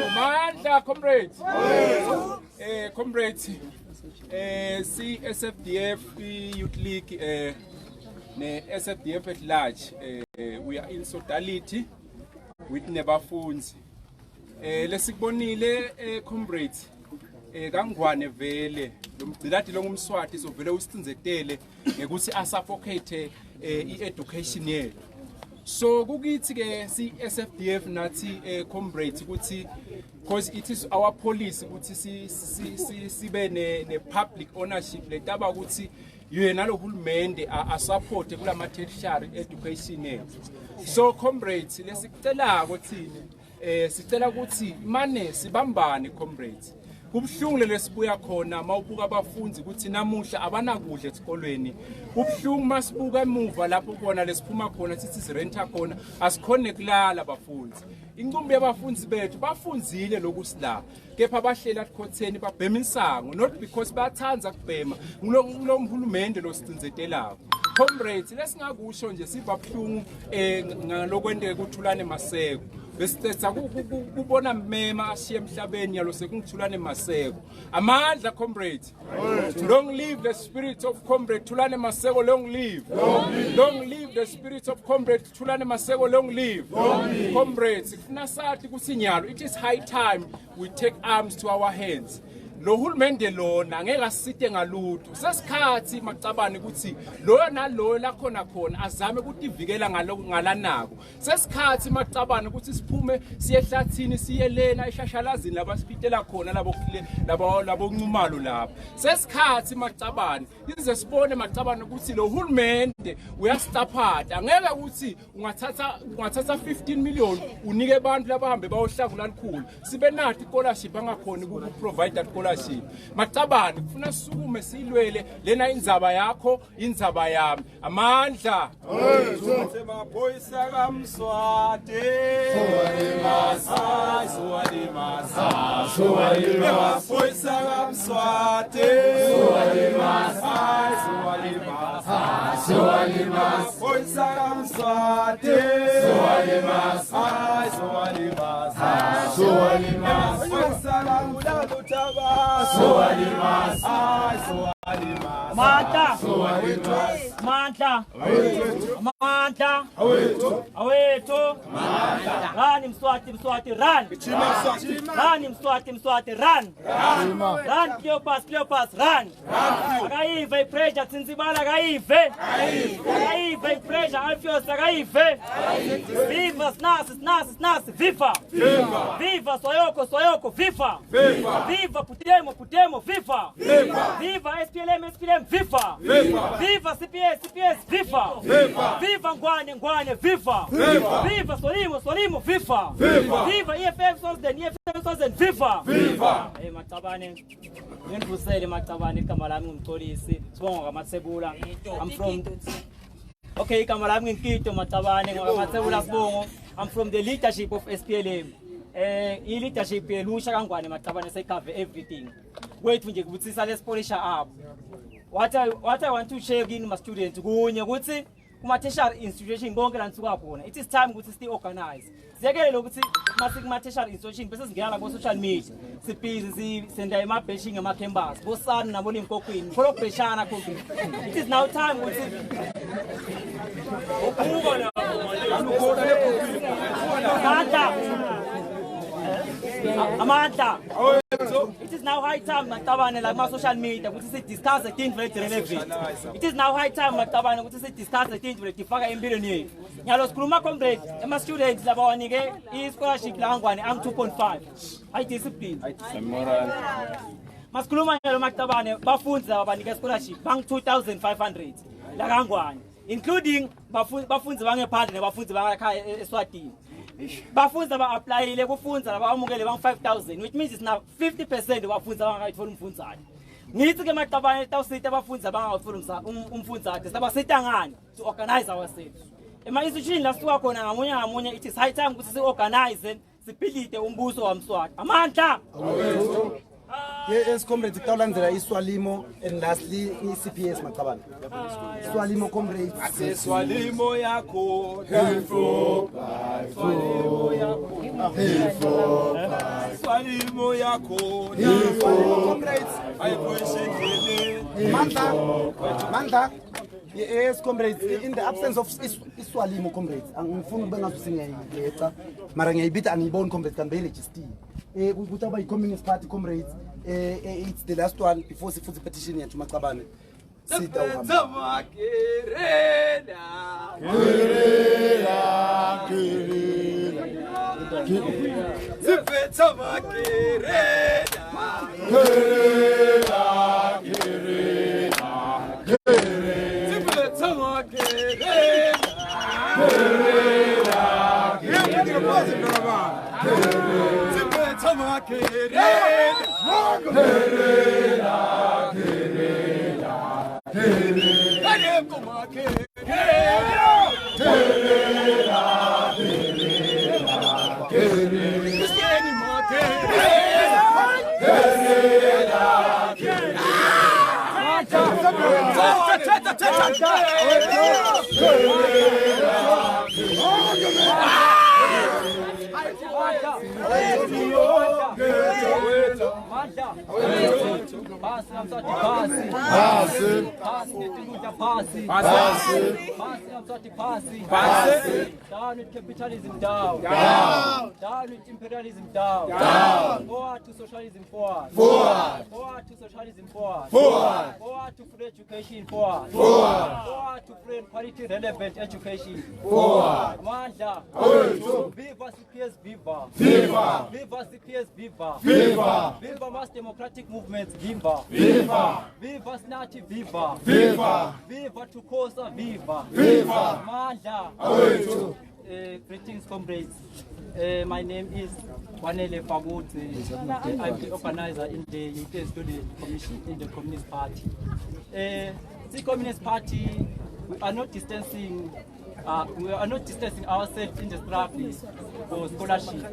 Amanda, comrades! Comrades! SFDF Youth League SFDF at large we are in solidarity with Bafundzi lesikubonile comrades kangwane vele lomgcilati longumswati sovele usitsinzetele ngekuthi asuffocate i-education yethu so kukithi ke SFDF nathi comrades ukuthi because it is our policy ukuthi sibe ne public ownership letaba ukuthi yena lo hulumende asupport kulama tertiary education yethu so comrades lesicela ukuthi sicela ukuthi mane sibambane comrades kubhlungu lesibuya khona mawubuka abafundi ukuthi namuhla abanakudla esikolweni kubhlungu masibuka emuva lapho khona lesiphuma khona sithi sirenta khona asikhone kulala abafundi inqumbi yabafundi bethu bafundzile lokusila kepha bahlela ekhotheni babhema insango not because bathanza kubhema ngulomhulumende lositsinzetelako comrades lesingakusho nje siva bhlungu ngalokwendeke kuthulane maseko besithetha kubona mema ashiye emhlabeni yalo sekungithulane maseko amandla comrades long live the spirit of comrade Thulane Maseko long live the spirit of comrade Thulane Maseko long live comrades kufuna sathi kusinyalo it is high time we take arms to our hands lo hulumende lona ngeke asite ngalutho sesikhathi Maqabane ukuthi lo nalo la khona azame ukutivikela ngalanako sesikhathi Maqabane ukuthi siphume siye ehlathini siye lena eshashalazini labasipitela khona labo ncumalo lapha sesikhathi Maqabane ize sibone Maqabane ukuthi lo hulumende uyastaphatha angeke ukuthi ungathatha 15 million unike abantu labahambe bayohlakula likhulu sibe nathi scholarship angakhona ukuprovide scholarship Maqabane kufuna sukume silwele lena indzaba yakho indzaba yami amandla Boyisa kamswati boyisa kamswati Amandla. Amandla. Amandla. Awethu. Run Mswati, run. Run Mswati, run. Run Cleopas, run. Akaive pressure Tsinzibala akaive. Akaive pressure Alfios akaive. Viva SNUS, viva. Viva Soyoko, viva. Viva Putemo, viva. Viva SPLM, viva. Viva CPS, viva. Viva Ngwane, viva. Viva Solimo, viva. Viva EFF Solden, viva. Hey Mactabane, ngivusele Mactabane igama lami ngumxolisi. Sibonga kaMathebula. I'm from Okay, igama lami ngikito Mactabane ngamathebula Sibongo. I'm from the leadership of SPLM. I-leadership yelusha kangwane Mactabane seyicover everything. Wethu nje kubuthisa lespolisha up. What I want to share with my students kunye ukuthi kuma tertiary institution bonke la nisuka khona. It is time ukuthi stay organized. Siyekele ukuthi mase kuma tertiary institution bese singena la social media. Sibhizi senda emabashing emacampus. Bosana nabona inkokwini. Follow pressure konke. It is now time ukuthi ukuba la Amandla. It is now high time Mactabane like my social media ukuthi si discuss the things very relevant. It is now high time Mactabane ukuthi si discuss the things very tifaka empilweni yethu. Ngiyalo sikhuluma comrade ama students laba wanike I scholarship la ngwane ang 2.5. High discipline. Moral. Masikhuluma ngalo Mactabane bafundzi abanike scholarship bang 2500 la kangwane including bafundzi bangephandle nebafundzi bangakhaya eSwatini. Bafundzi aba-applyile kufundza labamukele bang 5,000 which means it's now 50% bafundzi abangayithola umfundzane. Ngithi ke Mactabane tawusita abafundzi abangawuthola umfundzane sabasita ngani to organize ourselves. Ema-institution la sisuka khona ngamunye it is high time ukuthi si-organize siphilite umbuso wamSwati. Amandla. Yes, comrades, kutawulandzela iSwalimo and lastly iCPS Mactabane. Swalimo comrades. Swalimo yakho. Swalimo yakho. Comrades. Mandla. Yes, comrades. In the absence of iSwalimo comrades, angifuni ube ngazusingiyayetha, mara ngiyayibita angiyiboni comrades kanibele just. Ukuthi aba i-Communist Party comrades it's the last one before sifuthi petition yethu Mactabane sita uhamba Down with capitalism, down. Down with imperialism, down. Forward to socialism, forward. Forward to socialism, forward. Forward to free education, forward. Forward to free quality relevant education. Amandla. Viva CPS, viva. Viva CPS, viva. Viva mass democratic movements, viva. Viva SNATI, viva. Viva Tukosa, viva. Amandla. Greetings, comrades. My name is Wanele Bafundzi. I'm the organizer in the Youth Student Commission in the Communist Party. The Communist Party, we are not distancing ourselves in the struggle for scholarship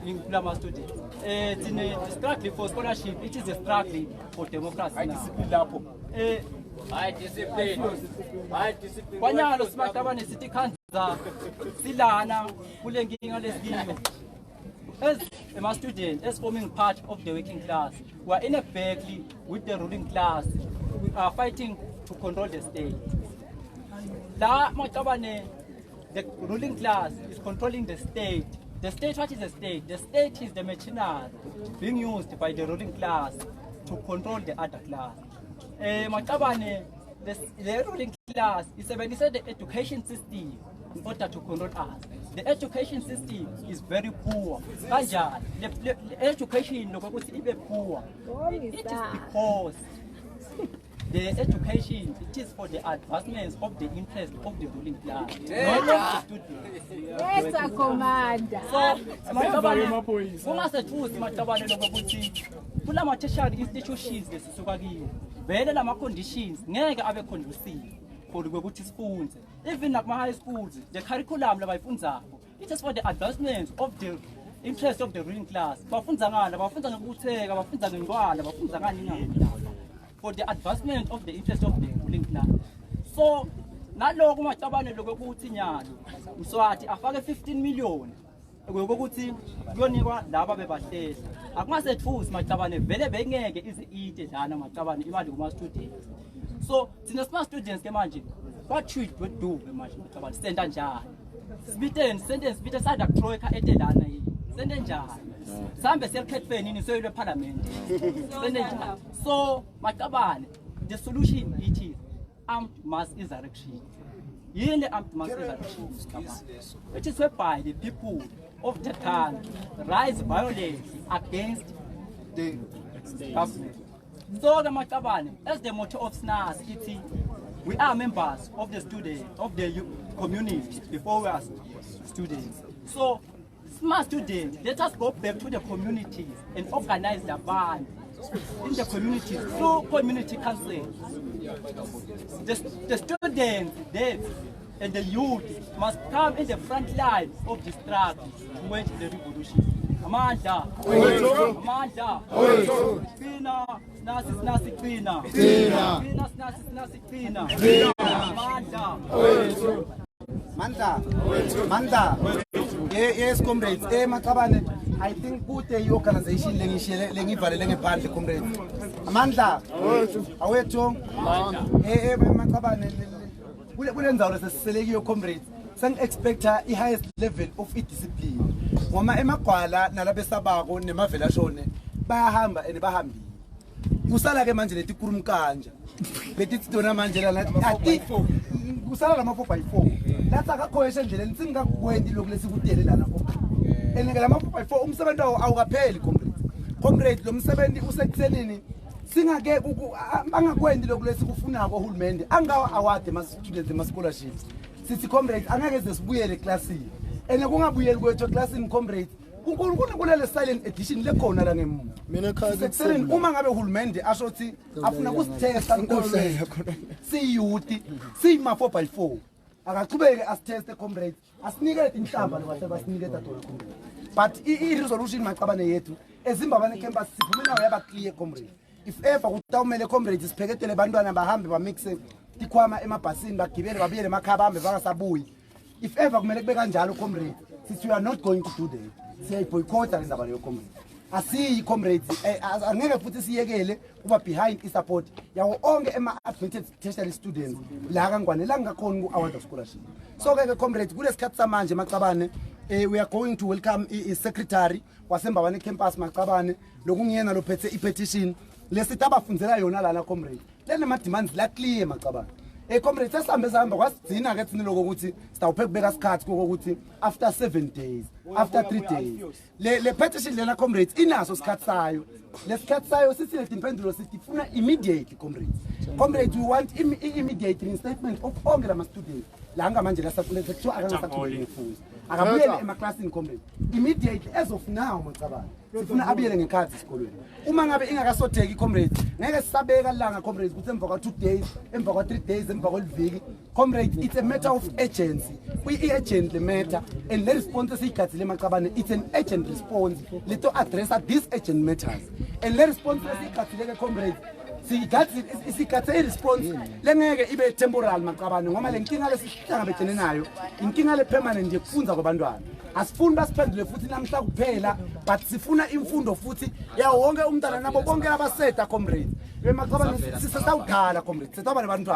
in Plama students. The struggle for scholarship, it is a struggle for democracy now. High discipline. Kwanyalo siMactabane sithi khanza silana kule nkinga lesibili. As a student, as forming part of the working class, we are in a battle with the ruling class. are fighting to control the state. The ruling class is controlling the state. The state, what is the state? The state is the machinery being used by the ruling class to control the other class. The ruling class is the education system in order to control us. The education system is very poor. The education is poor. It is because the education, it is for the advancements of the interest of the ruling class, not of the students. Yes, Commander. So, tertiary institutions vele lama conditions ngeke abe conducive for ukuthi sifunze. Even at my high schools, the curriculum labayifundzako, it is for the advancement of the interest of the ruling class. Bafundza ngala, bafundza ngekutheka, bafundza ngengwala, bafundza ngani for the advancement of the interest of the ruling class. So, naloko macabane lokuthi nyalo, Mswati afake 15 million. Ukuthi kuyonikwa laba bebahlehla akumasethusi macabane vele bengeke ize ide lana macabane imali kuma students. So thina sima students ke manje what should we do manje macabane senda njani sibite sada troika ede lana yi sende njani sambe selkhethweni ni soyile parliament sende njani. So macabane the solution it is armed mass insurrection. Yile armed mass insurrection it is whereby the people of the country rise violence against the government. So the Macabane, as the motto of SNUS, we are members of the students, of the community before we are students. So, smart students, let us go back to the communities and organize the band in the communities through community council. The students, and the youth must come in the front line of the struggle to wage the revolution. Amanda, Amanda, Pina, Nasi, Pina, Pina, Amanda, Manda. Yes, comrades. Macabane, I think put the organization lengivalele ngephandle comrades. Amanda, awethu, Macabane. Kulenzawo lesiselekiyo comrades sang-expecta i-highest level of i-discipline ngoma emagwala nalabesabako nemavela shone bayahamba and bahambile kusala ke manje leti kurumkanja leti sidona manje lana ati kusala lama 4x4 lathi akakhoyesha endleleni singakwendi lokhu lesikutele lana and lama 4x4 umsebenzi wawo awukapheli comrades lo msebenzi usekuthenini singake angakwendi lokhu lesikufunako uhulumende angawa award ama-students ama-scholarships sithi comrades angeke ze sibuyele eklasini and kungabuyeli kwethu eklasini comrades kulele silent edition lekhona la ngemuva sekuseleni uma ngabe uhulumende asho ukuthi afuna kusithesta siyuti siyima-4x4 akachubeke asitheste comrades asinikele inhlamba lebahle basiniketa tona comrades but i-resolution macabane yethu ezimbabane campus siphume nawo yaba clear comrades. If ever kutawumele comrades sipheketele bantwana bahambe bamixe tikhwama emabhasini bagibele babiyele emakhaya bahambe bangasabuyi. If ever kumele kube kanjalo comrades, since we are not going to do that, siyayiboycotha le ndaba leyo comrades. Asiyi comrades angeke futhi siyekele kuba behind i-support yawo onke ema-admitted tertiary students la kangwane la ngakhona ku-award of scholarship. So ke comrades kulesikhathi samanje macabane we are going to welcome i-secretary wasembabane campus macabane lokungiyena lophethe i-petition lesithi abafundzela yona lana comrades lena ma-demands la clear macabane. Comrades sesihambe sihamba kwasigcina ke thina lokho ukuthi sitawuphe kubeka isikhathi kokuthi after 7 days after 3 days le petition lena comrades inaso isikhathi sayo lesikhathi sayo sithi le impendulo sithi funa immediately comrades we want immediate reinstatement of onke lama students la ngamanje la sakulethe kuthiwa akangasaqhubeki ngefundo akabuyele emaklasini comrades immediately as of now macabane sifuna abuyele ngekhathi esikolweni. Uma ngabe ingakasotheki comrades ngeke sisabeka langa comrades ukuthi emva kwa 2 days emva kwa 3 days emva kweliviki comrades it's a matter of urgency i-urgent le matter and the response esiyigadzile macabane it's an urgent response leto address these urgent matters and the response esiyigadzile ke comrades sigathe i-response lengeke ibe temporal macabane ngoba le nkinga lesihlangabezene nayo inkinga le permanent yekufundza kwabantwana asifuni basiphendule futhi namhla kuphela but sifuna imfundo futhi yawo wonke umntana nabo bonke abaseta comrades Emacabanga sisawudala comrade. Sitaba nabantwana.